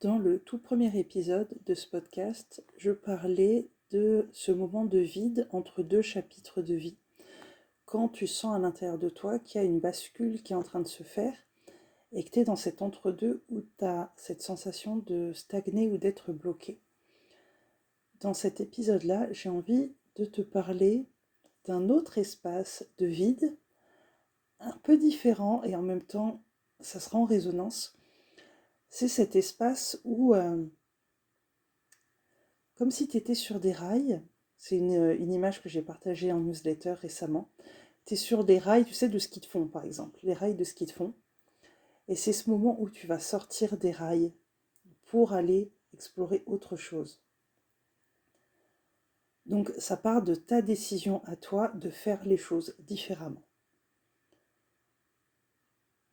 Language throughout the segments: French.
Dans le tout premier épisode de ce podcast, je parlais de ce moment de vide entre deux chapitres de vie. Quand tu sens à l'intérieur de toi qu'il y a une bascule qui est en train de se faire et que tu es dans cet entre-deux où tu as cette sensation de stagner ou d'être bloqué. Dans cet épisode-là, j'ai envie de te parler d'un autre espace de vide, un peu différent et en même temps, ça sera en résonance. C'est cet espace où comme si tu étais sur des rails. C'est une image que j'ai partagée en newsletter récemment. Tu es sur des rails, tu sais, de ski de fond, par exemple. Les rails de ski de fond. Et c'est ce moment où tu vas sortir des rails pour aller explorer autre chose. Donc ça part de ta décision à toi de faire les choses différemment.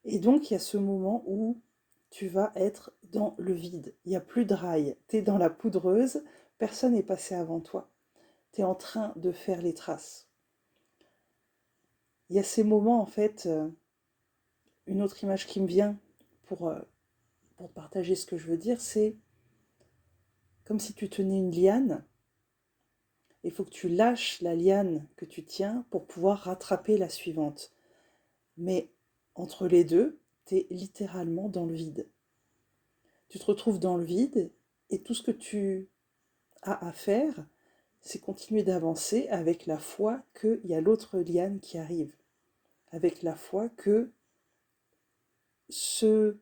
Et donc il y a ce moment où tu vas être dans le vide. Il n'y a plus de rails. Tu es dans la poudreuse, personne n'est passé avant toi. Tu es en train de faire les traces. Il y a ces moments, en fait, une autre image qui me vient pour, euh, pour partager ce que je veux dire, c'est comme si tu tenais une liane. Il faut que tu lâches la liane que tu tiens pour pouvoir rattraper la suivante. Mais entre les deux, tu es littéralement dans le vide. Tu te retrouves dans le vide et tout ce que tu as à faire, c'est continuer d'avancer avec la foi qu'il y a l'autre liane qui arrive. Avec la foi que ce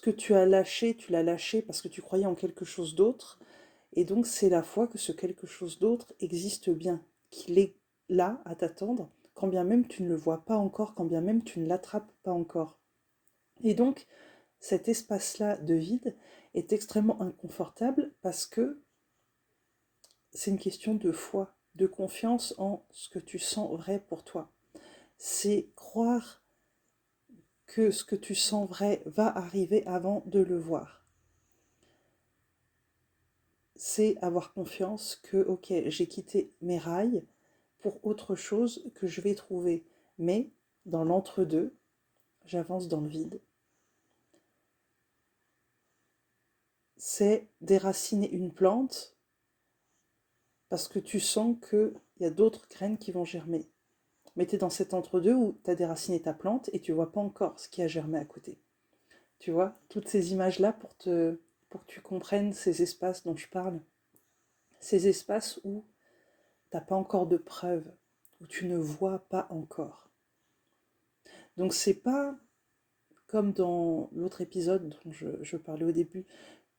que tu as lâché, tu l'as lâché parce que tu croyais en quelque chose d'autre. Et donc c'est la foi que ce quelque chose d'autre existe bien, qu'il est là à t'attendre, quand bien même tu ne le vois pas encore, quand bien même tu ne l'attrapes pas encore. Et donc cet espace-là de vide est extrêmement inconfortable parce que c'est une question de foi, de confiance en ce que tu sens vrai pour toi. C'est croire que ce que tu sens vrai va arriver avant de le voir. C'est avoir confiance que, ok, j'ai quitté mes rails pour autre chose que je vais trouver. Mais dans l'entre-deux, j'avance dans le vide. C'est déraciner une plante parce que tu sens qu'il y a d'autres graines qui vont germer. Mais tu es dans cet entre-deux où tu as déraciné ta plante et tu vois pas encore ce qui a germé à côté. Tu vois, toutes ces images-là pour que tu comprennes ces espaces dont je parle. Ces espaces où tu n'as pas encore de preuves, où tu ne vois pas encore. Donc c'est pas comme dans l'autre épisode dont je parlais au début,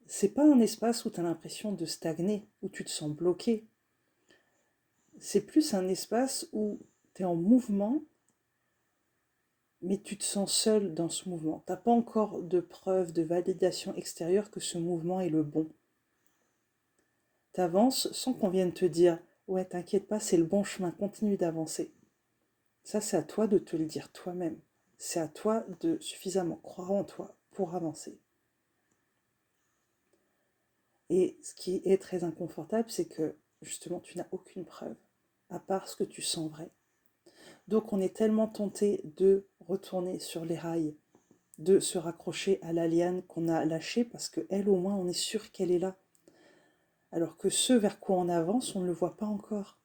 c'est pas un espace où tu as l'impression de stagner, où tu te sens bloqué. C'est plus un espace où tu es en mouvement, mais tu te sens seul dans ce mouvement. Tu n'as pas encore de preuve, de validation extérieure que ce mouvement est le bon. Tu avances sans qu'on vienne te dire « Ouais, t'inquiète pas, c'est le bon chemin, continue d'avancer ». Ça, c'est à toi de te le dire toi-même. C'est à toi de suffisamment croire en toi pour avancer. Et ce qui est très inconfortable, c'est que justement, tu n'as aucune preuve, à part ce que tu sens vrai. Donc on est tellement tenté de retourner sur les rails, de se raccrocher à la liane qu'on a lâchée, parce qu'elle, au moins, on est sûr qu'elle est là. Alors que ce vers quoi on avance, on ne le voit pas encore.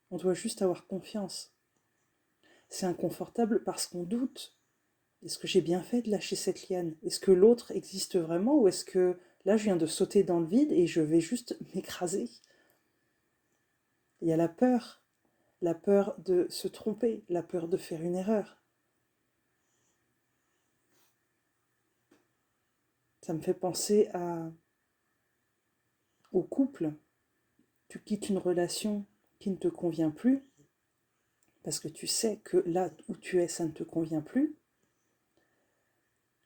On doit juste avoir confiance. C'est inconfortable parce qu'on doute. Est-ce que j'ai bien fait de lâcher cette liane? Est-ce que l'autre existe vraiment? Ou est-ce que là, je viens de sauter dans le vide et je vais juste m'écraser? Il y a la peur de se tromper, la peur de faire une erreur. Ça me fait penser au couple. Tu quittes une relation qui ne te convient plus, parce que tu sais que là où tu es, ça ne te convient plus.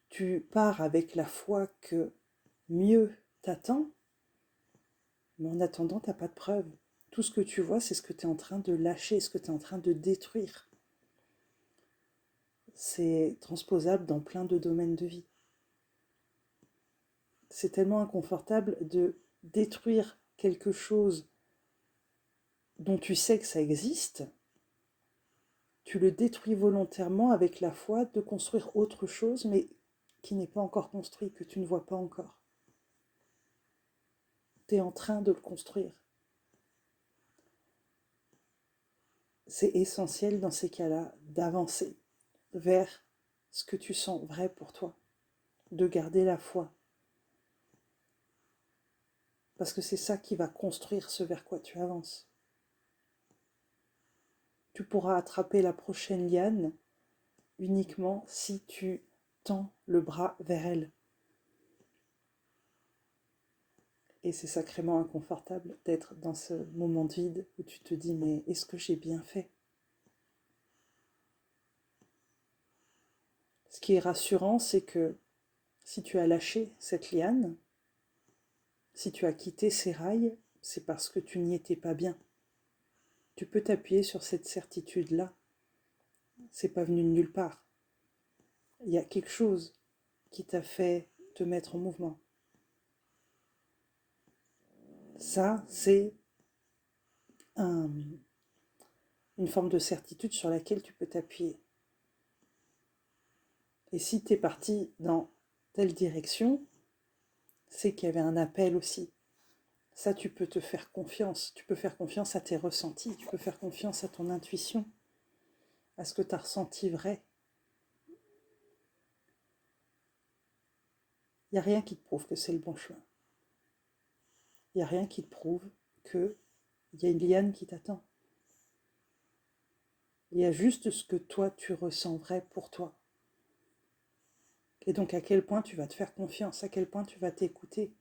Tu pars avec la foi que mieux t'attend, mais en attendant, tu n'as pas de preuve. Tout ce que tu vois, c'est ce que tu es en train de lâcher, ce que tu es en train de détruire. C'est transposable dans plein de domaines de vie. C'est tellement inconfortable de détruire quelque chose dont tu sais que ça existe, tu le détruis volontairement avec la foi de construire autre chose, mais qui n'est pas encore construit, que tu ne vois pas encore. Tu es en train de le construire. C'est essentiel dans ces cas-là d'avancer vers ce que tu sens vrai pour toi, de garder la foi. Parce que c'est ça qui va construire ce vers quoi tu avances. Tu pourras attraper la prochaine liane uniquement si tu tends le bras vers elle. Et c'est sacrément inconfortable d'être dans ce moment de vide où tu te dis mais est-ce que j'ai bien fait? Ce qui est rassurant, c'est que si tu as lâché cette liane, si tu as quitté ces rails, c'est parce que tu n'y étais pas bien. Tu peux t'appuyer sur cette certitude-là. C'est pas venu de nulle part. Il y a quelque chose qui t'a fait te mettre en mouvement. Ça, c'est une forme de certitude sur laquelle tu peux t'appuyer. Et si tu es parti dans telle direction, c'est qu'il y avait un appel aussi. Ça, tu peux te faire confiance. Tu peux faire confiance à tes ressentis. Tu peux faire confiance à ton intuition, à ce que tu as ressenti vrai. Il n'y a rien qui te prouve que c'est le bon chemin. Il n'y a rien qui te prouve qu'il y a une liane qui t'attend. Il y a juste ce que toi, tu ressens vrai pour toi. Et donc, à quel point tu vas te faire confiance, à quel point tu vas t'écouter,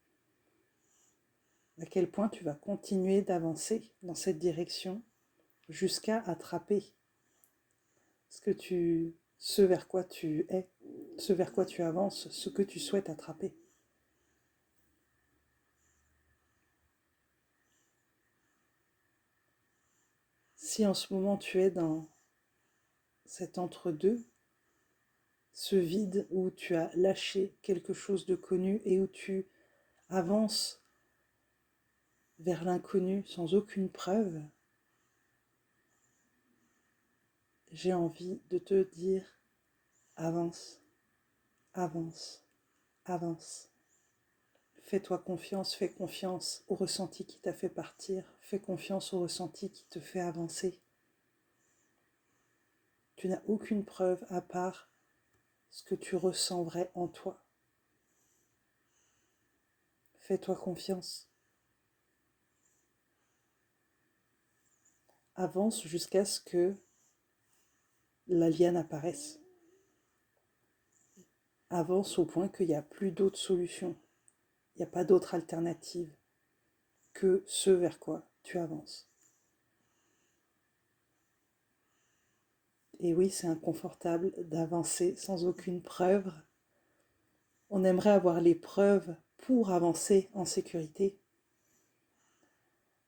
à quel point tu vas continuer d'avancer dans cette direction jusqu'à attraper ce vers quoi tu es, ce vers quoi tu avances, ce que tu souhaites attraper. Si en ce moment tu es dans cet entre-deux, ce vide où tu as lâché quelque chose de connu et où tu avances vers l'inconnu sans aucune preuve, j'ai envie de te dire avance, avance, avance. Fais-toi confiance, fais confiance au ressenti qui t'a fait partir, fais confiance au ressenti qui te fait avancer. Tu n'as aucune preuve à part ce que tu ressens vrai en toi. Fais-toi confiance. Avance jusqu'à ce que la liane apparaisse. Avance au point qu'il n'y a plus d'autre solution. Il n'y a pas d'autre alternative que ce vers quoi tu avances. Et oui, c'est inconfortable d'avancer sans aucune preuve. On aimerait avoir les preuves pour avancer en sécurité.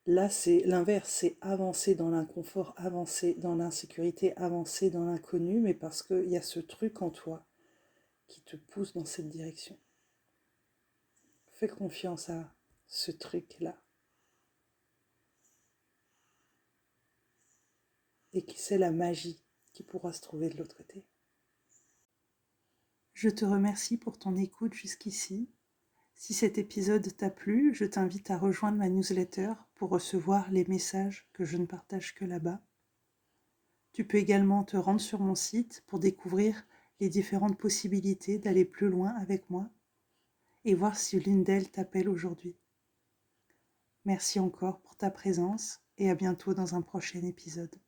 Là, c'est l'inverse, c'est avancer dans l'inconfort, avancer dans l'insécurité, avancer dans l'inconnu, mais parce qu'il y a ce truc en toi qui te pousse dans cette direction. Fais confiance à ce truc-là. Et qui sait la magie qui pourra se trouver de l'autre côté. Je te remercie pour ton écoute jusqu'ici. Si cet épisode t'a plu, je t'invite à rejoindre ma newsletter pour recevoir les messages que je ne partage que là-bas. Tu peux également te rendre sur mon site pour découvrir les différentes possibilités d'aller plus loin avec moi et voir si l'une d'elles t'appelle aujourd'hui. Merci encore pour ta présence et à bientôt dans un prochain épisode.